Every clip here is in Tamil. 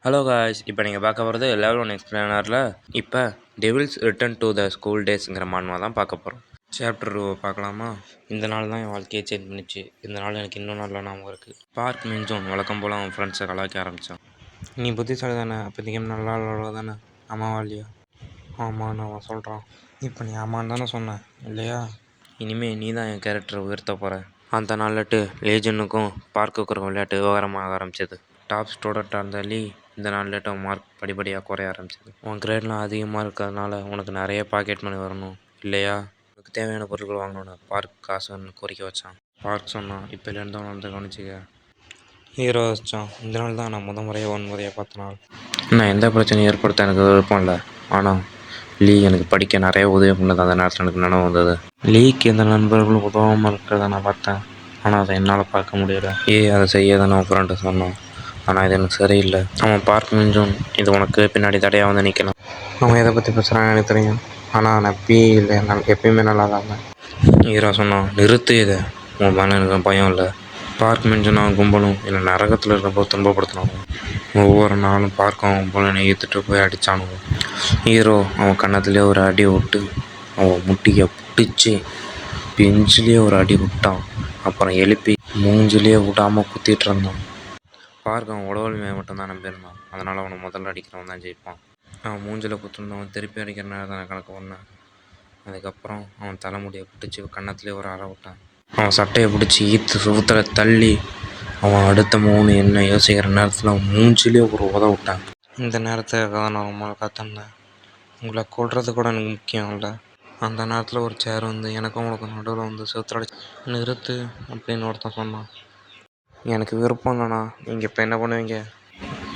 ஹலோ காய்ஸ், இப்போ நீங்கள் பார்க்க போகிறது லெவல் 1 எக்ஸ்பிளைனரில் இப்போ devil's return to the school டேஸ்ங்கிற மான்மா தான் பார்க்க போகிறோம். சாப்டர் 2 பார்க்கலாமா? இந்த நாள் தான் என் வாழ்க்கையை சேஞ்ச் பண்ணிச்சு. இந்த நாள் எனக்கு இன்னும் நல்லா ஞாபகம் இருக்குது. பார்க் மின்ஜோன் வழக்கம் போல் அவன் ஃப்ரெண்ட்ஸை கலாய்க்க ஆரம்பித்தான். நீ புத்திசாலி தானே, அப்போ கேம் நல்லா விளாடுவா தானே, ஆமாவா இல்லையா? ஆமான்னு அவன் சொல்கிறான். இப்போ நீ ஆமான்னு தானே சொன்னேன் இல்லையா? இனிமேல் நீ தான் என் கேரக்டரை உயர்த்த போகிற. அந்த நாள்லட்டு லேஜனுக்கும் பார்க்குக்கும் விளையாட்டு விவகாரமாக ஆரம்பிச்சது. டாப் ஸ்டூடெண்ட்டாக இருந்த லீ இந்த நாள்லேட்டு மார்க் படிப்படியாக குறைய ஆரம்பிச்சது. உன் கிரேட்லாம் அதிகமாக இருக்கிறதுனால உனக்கு நிறைய பாக்கெட் மணி வரணும் இல்லையா? உனக்கு தேவையான பொருட்கள் வாங்கணுன்னு பார்க் காசுன்னு கோரிக்கை வச்சான். பார்க் சொன்னான், இப்போலேருந்து அவனை வந்து கவனிச்சிக்க. ஹீரோ வச்சான், இந்த நாள் தான் நான் முறையாக பார்த்த நாள். நான் எந்த பிரச்சனையும் ஏற்படுத்த எனக்கு விருப்பம் இல்லை, ஆனால் லீ எனக்கு படிக்க நிறைய உதவி பண்ணது அந்த நேரத்தில் எனக்கு நினைவு வந்தது. லீக்கு எந்த நண்பர்களும் உதவாமல் இருக்கிறத நான் பார்த்தேன், ஆனால் அதை என்னால் பார்க்க முடியலை. அதை செய்யாத நான் ஃப்ரெண்டு சொன்னான், ஆனால் இது எனக்கு சரியில்லை. அவன் பார்க்க மிஞ்சும் இது உனக்கு பின்னாடி தடையாக வந்து நிற்கலாம். அவன் எதை பற்றி பேசுகிறான்னு எனக்கு தெரியும், ஆனால் நான் இல்லை, நான் எப்பயுமே நல்லா தான் இருந்தேன். ஹீரோ சொன்னான், நிறுத்து இதை, உன் மேலே எனக்கு பயம் இல்லை. பார்க் மிஞ்சும் நான் கும்பலும் என்னை நரகத்தில் இருக்கப்போ துன்பப்படுத்தினாங்க. ஒவ்வொரு நாளும் பார்க்கவும் போல என்னை ஈர்த்துட்டு போய் அடித்தானுங்க. ஹீரோ அவன் கன்னத்துலேயே ஒரு அடி விட்டு அவன் முட்டியை பிடிச்சி பெஞ்சிலேயே ஒரு அடி விட்டான். அப்புறம் எழுப்பி மூஞ்சிலேயே விடாமல் குத்திட்டு இருந்தான். பார்க்க அவன் உடவலிமையை மட்டும்தான் நம்பியிருந்தான், அதனால் அவனை முதல்ல அடிக்கிறவன் தான் ஜெயிப்பான். அவன் மூஞ்சில் குத்துருந்தவன் திருப்பி அடிக்கிற நேரம் தான் கணக்கு பண்ணேன். அதுக்கப்புறம் அவன் தலைமுடியை பிடிச்சி கன்னத்துலேயே ஒரு அற விட்டான். அவன் சட்டையை பிடிச்சி ஈத்து சுவத்தில் தள்ளி அவன் அடுத்த 3 என்ன யோசிக்கிற நேரத்தில் அவன் மூஞ்சிலே ஒரு உத விட்டான். இந்த நேரத்துக்காக தான் நான் ரொம்ப காத்திருந்தேன். உங்களை கொள்வது கூட எனக்கு முக்கியம் இல்லை. அந்த நேரத்தில் ஒரு சேர் வந்து எனக்கும் உனக்கு நடுவில் வந்து சுவத்தில் அடிச்சு நிறுத்து அப்படின்னு ஒருத்தன் சொன்னான். எனக்கு விருப்பம் இல்லைண்ணா, நீங்கள் இப்போ என்ன பண்ணுவீங்க?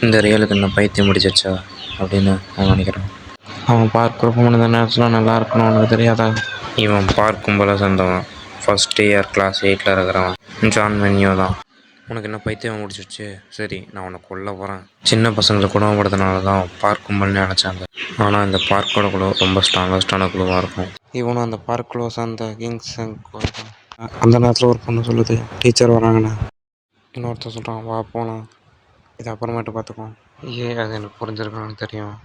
இந்த ரியலுக்கு என்ன பைத்தியம் முடிச்சிச்சா அப்படின்னு அவன் நினைக்கிறான். அவன் பார்க்க இந்த நேரத்தில் நல்லா இருக்கணும் உனக்கு தெரியாதா? இவன் பார்க்கும் போல சேர்ந்தவன் ஃபஸ்ட் இயர் கிளாஸ் 8ல் இருக்கிறவன் ஜான் மென்யூ தான். உனக்கு என்ன பைத்தியம் முடிச்சிடுச்சு? சரி, நான் உன்னை கொல்ல போகிறேன். சின்ன பசங்களை குணப்படுத்தினால தான் பார்க்கும்பல்னு நினச்சாங்க, ஆனால் இந்த பார்க்கோட குழு ரொம்ப ஸ்ட்ராங்கஸ்டான குழுவாக இருக்கும். இவனும் அந்த பார்க் குழுவை சார்ந்த கிங்ஸ். அந்த நேரத்தில் ஒரு பொண்ணு சொல்லுது, டீச்சர் வராங்கண்ணே. இன்னொருத்தர் சொல்கிறான், வா போகலாம், இது அப்புறமேட்டு பார்த்துக்குவோம். அது எனக்கு புரிஞ்சிருக்கணும்னு தெரியும்.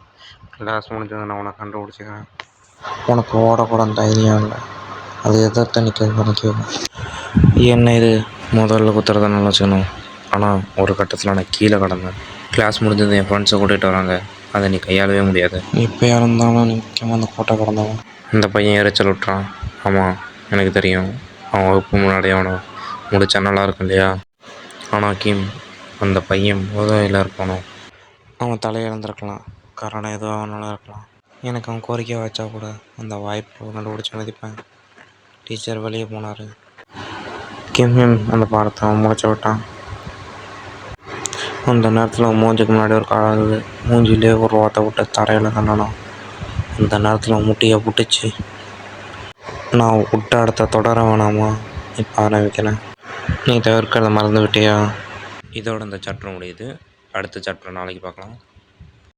கிளாஸ் முடிஞ்சது நான் உனக்கு கண்டுபிடிச்சிக்கிறேன். உனக்கு ஓடக்கூட தைரியம் இல்லை, அது எதிர்த்து நிற்க. என்ன இது முதல்ல குத்துறத நல்லா வச்சுக்கணும், ஆனால் ஒரு கட்டத்தில் நான் கீழே கிடந்தேன். கிளாஸ் முடிஞ்சது என் ஃப்ரெண்ட்ஸை கூட்டிகிட்டு வராங்க, அதை நீ கையாளவே முடியாது. எப்போயா இருந்தாலும் நீ முக்கியமாக அந்த கோட்டை கிடந்தவன். இந்த பையன் எரிச்சல் விட்டுறான். ஆமாம், எனக்கு தெரியும், அவன் வகுப்பு முன்னாடி அவனை முடிச்சா நல்லா இருக்கும் இல்லையா? ஆனால் கிம், அந்த பையன் போதையில் இருப்பானோ, அவன் தலையிழந்திருக்கலாம், காரணம் எதுவும் அவனால் இருக்கலாம். எனக்கு அவன் கோரிக்கை வச்சா கூட அந்த வாய்ப்பு கண்டுபிடிச்சி மதிப்பேன். டீச்சர் வெளியே போனார். கிம் அந்த பாடத்தை அவன் முடிச்சு விட்டான். அந்த நேரத்தில் அவன் மூஞ்சிக்கு முன்னாடி ஒரு காலாகுது, மூஞ்சிலே ஒரு ஓட்ட விட்டு தரையில் கண்டனான். அந்த நேரத்தில் அவன் முட்டியை பிடிச்சி, நான் விட்ட இடத்த தொடர வேணாமா, இப்போ ஆரம்பிக்கிறேன், நீ தவிர்க்கிறத மறந்து விட்டியா? இதோட இந்த சாப்டர் முடியுது. அடுத்த சாப்டர் நாளைக்கு பார்க்கலாம்.